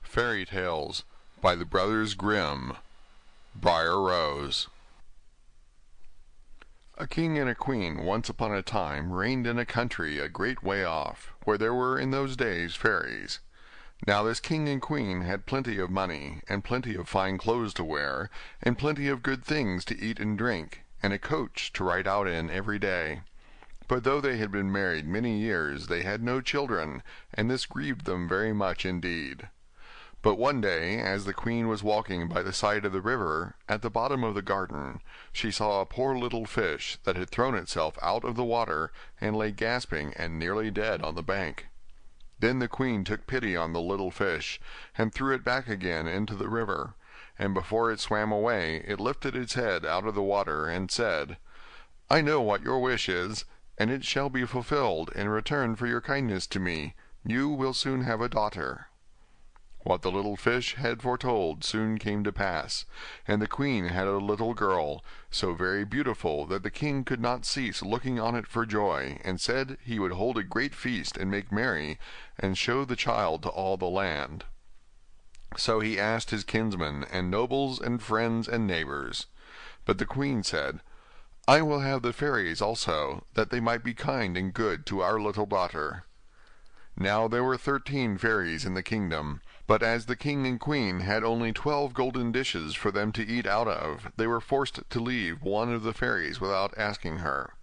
Fairy Tales by the Brothers Grimm. Briar Rose. A king and a queen once upon a time reigned in a country a great way off, where there were in those days fairies. Now this king and queen had plenty of money, and plenty of fine clothes to wear, and plenty of good things to eat and drink, and a coach to ride out in every day. But though they had been married many years, they had no children, and this grieved them very much indeed. But one day, as the queen was walking by the side of the river, at the bottom of the garden, she saw a poor little fish that had thrown itself out of the water, and lay gasping and nearly dead on the bank. Then the queen took pity on the little fish, and threw it back again into the river, and before it swam away, it lifted its head out of the water, and said, "I know what your wish is, and it shall be fulfilled in return for your kindness to me. You will soon have a daughter." What the little fish had foretold soon came to pass, and the queen had a little girl, so very beautiful that the king could not cease looking on it for joy, and said he would hold a great feast and make merry, and show the child to all the land. So he asked his kinsmen, and nobles, and friends, and neighbours. But the queen said, "I will have the fairies also, that they might be kind and good to our little daughter." Now there were 13 fairies in the kingdom, but as the king and queen had only 12 golden dishes for them to eat out of, they were forced to leave one of the fairies without asking her.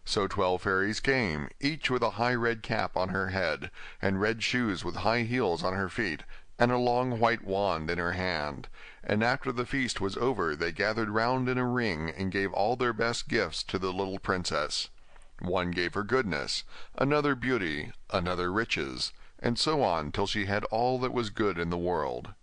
So 12 fairies came, each with a high red cap on her head, and red shoes with high heels on her feet, and a long white wand in her hand. And after the feast was over, they gathered round in a ring, and gave all their best gifts to the little princess. One gave her goodness, another beauty, another riches, and so on till she had all that was good in the world.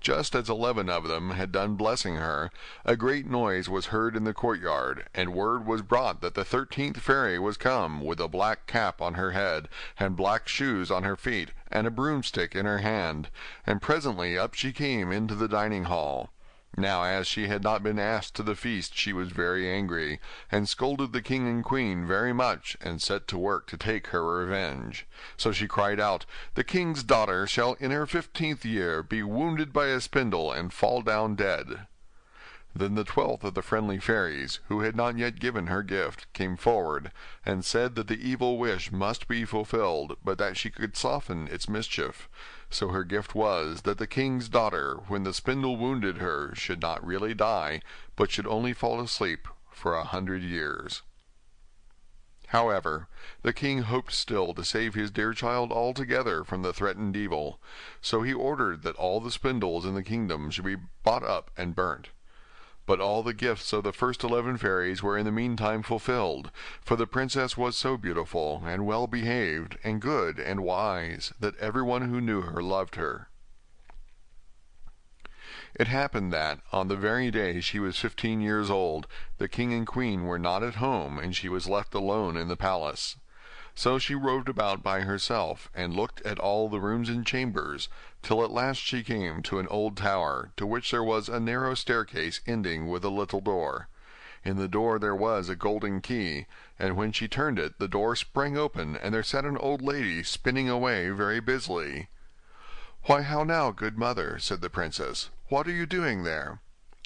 Just as 11 of them had done blessing her, a great noise was heard in the courtyard, and word was brought that the 13th fairy was come, with a black cap on her head, and black shoes on her feet, and a broomstick in her hand, and presently up she came into the dining hall. Now as she had not been asked to the feast, she was very angry, and scolded the king and queen very much, and set to work to take her revenge. So she cried out, "The king's daughter shall in her 15th year be wounded by a spindle and fall down dead." Then the 12th of the friendly fairies, who had not yet given her gift, came forward, and said that the evil wish must be fulfilled, but that she could soften its mischief. So her gift was, that the king's daughter, when the spindle wounded her, should not really die, but should only fall asleep for 100 years. However, the king hoped still to save his dear child altogether from the threatened evil, so he ordered that all the spindles in the kingdom should be bought up and burnt. But all the gifts of the first 11 fairies were in the meantime fulfilled, for the princess was so beautiful, and well behaved, and good, and wise, that everyone who knew her loved her. It happened that, on the very day she was 15 years old, the king and queen were not at home, and she was left alone in the palace. So she roved about by herself, and looked at all the rooms and chambers, till at last she came to an old tower, to which there was a narrow staircase ending with a little door. In the door there was a golden key, and when she turned it, the door sprang open, and there sat an old lady spinning away very busily. "Why, how now, good mother?" said the princess. "What are you doing there?"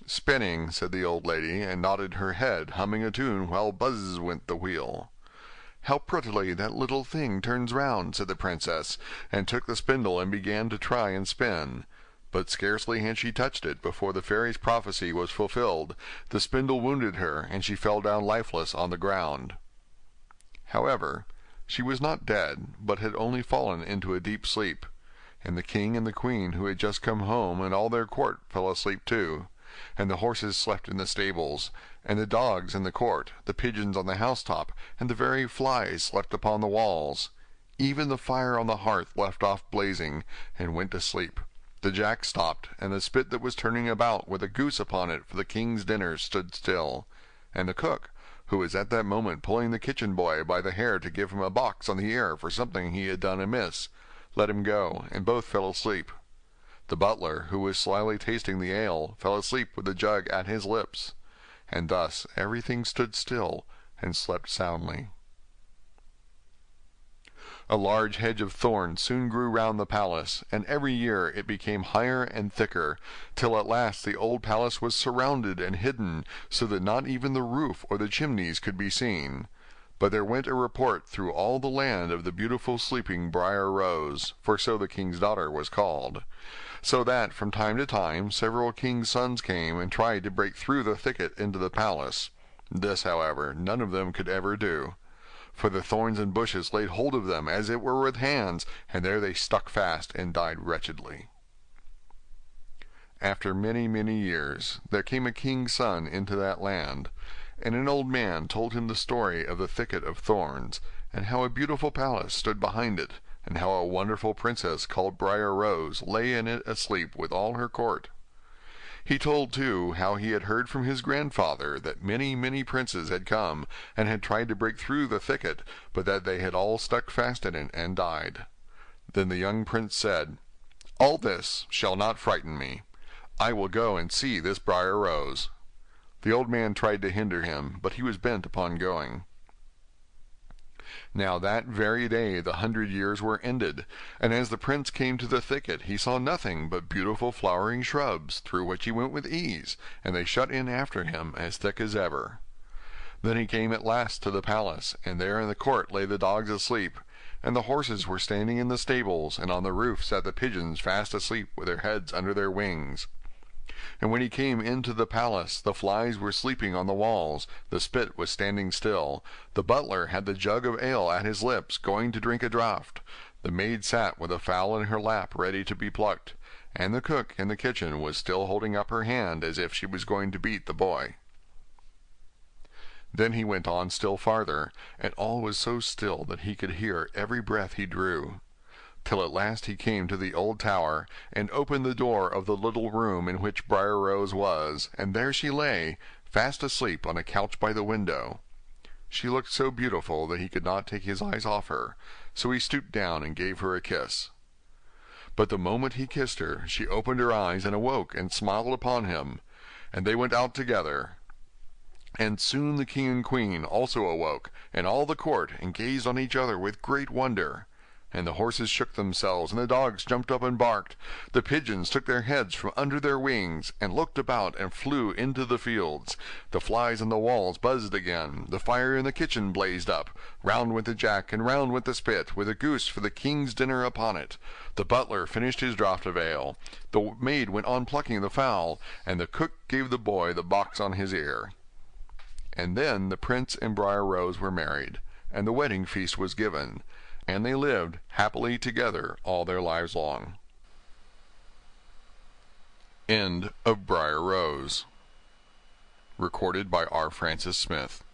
"Spinning," said the old lady, and nodded her head, humming a tune while buzz went the wheel. "How prettily that little thing turns round," said the princess, and took the spindle and began to try and spin. But scarcely had she touched it before the fairy's prophecy was fulfilled. The spindle wounded her, and she fell down lifeless on the ground. However, she was not dead, but had only fallen into a deep sleep, and the king and the queen, who had just come home, and all their court, fell asleep too. And the horses slept in the stables, and the dogs in the court, the pigeons on the housetop, and the very flies slept upon the walls. Even the fire on the hearth left off blazing, and went to sleep. The jack stopped, and the spit that was turning about with a goose upon it for the king's dinner stood still, and the cook, who was at that moment pulling the kitchen boy by the hair to give him a box on the ear for something he had done amiss, let him go, and both fell asleep. The butler, who was slyly tasting the ale, fell asleep with the jug at his lips, and thus everything stood still and slept soundly. A large hedge of thorns soon grew round the palace, and every year it became higher and thicker, till at last the old palace was surrounded and hidden, so that not even the roof or the chimneys could be seen. But there went a report through all the land of the beautiful sleeping Briar Rose, for so the king's daughter was called. So that from time to time several kings' sons came and tried to break through the thicket into the palace. This, however, none of them could ever do, for the thorns and bushes laid hold of them as it were with hands, and there they stuck fast and died wretchedly. After many, many years there came a king's son into that land, and an old man told him the story of the thicket of thorns, and how a beautiful palace stood behind it, and how a wonderful princess called Briar Rose lay in it asleep with all her court. He told, too, how he had heard from his grandfather that many, many princes had come and had tried to break through the thicket, but that they had all stuck fast in it and died. Then the young prince said, "All this shall not frighten me. I will go and see this Briar Rose." The old man tried to hinder him, but he was bent upon going. Now that very day the 100 years were ended, and as the prince came to the thicket he saw nothing but beautiful flowering shrubs, through which he went with ease, and they shut in after him as thick as ever. Then he came at last to the palace, and there in the court lay the dogs asleep, and the horses were standing in the stables, and on the roof sat the pigeons fast asleep with their heads under their wings. And when he came into the palace, the flies were sleeping on the walls, the spit was standing still, the butler had the jug of ale at his lips, going to drink a draught, the maid sat with a fowl in her lap ready to be plucked, and the cook in the kitchen was still holding up her hand as if she was going to beat the boy. Then he went on still farther, and all was so still that he could hear every breath he drew, till at last he came to the old tower, and opened the door of the little room in which Briar Rose was, and there she lay, fast asleep on a couch by the window. She looked so beautiful that he could not take his eyes off her, so he stooped down and gave her a kiss. But the moment he kissed her, she opened her eyes and awoke and smiled upon him, and they went out together. And soon the king and queen also awoke, and all the court, and gazed on each other with great wonder. And the horses shook themselves, and the dogs jumped up and barked. The pigeons took their heads from under their wings, and looked about and flew into the fields. The flies on the walls buzzed again. The fire in the kitchen blazed up. Round went the jack, and round went the spit, with a goose for the king's dinner upon it. The butler finished his draught of ale. The maid went on plucking the fowl, and the cook gave the boy the box on his ear. And then the prince and Briar Rose were married, and the wedding feast was given, and they lived happily together all their lives long. End of Briar Rose. Recorded by R. Francis Smith.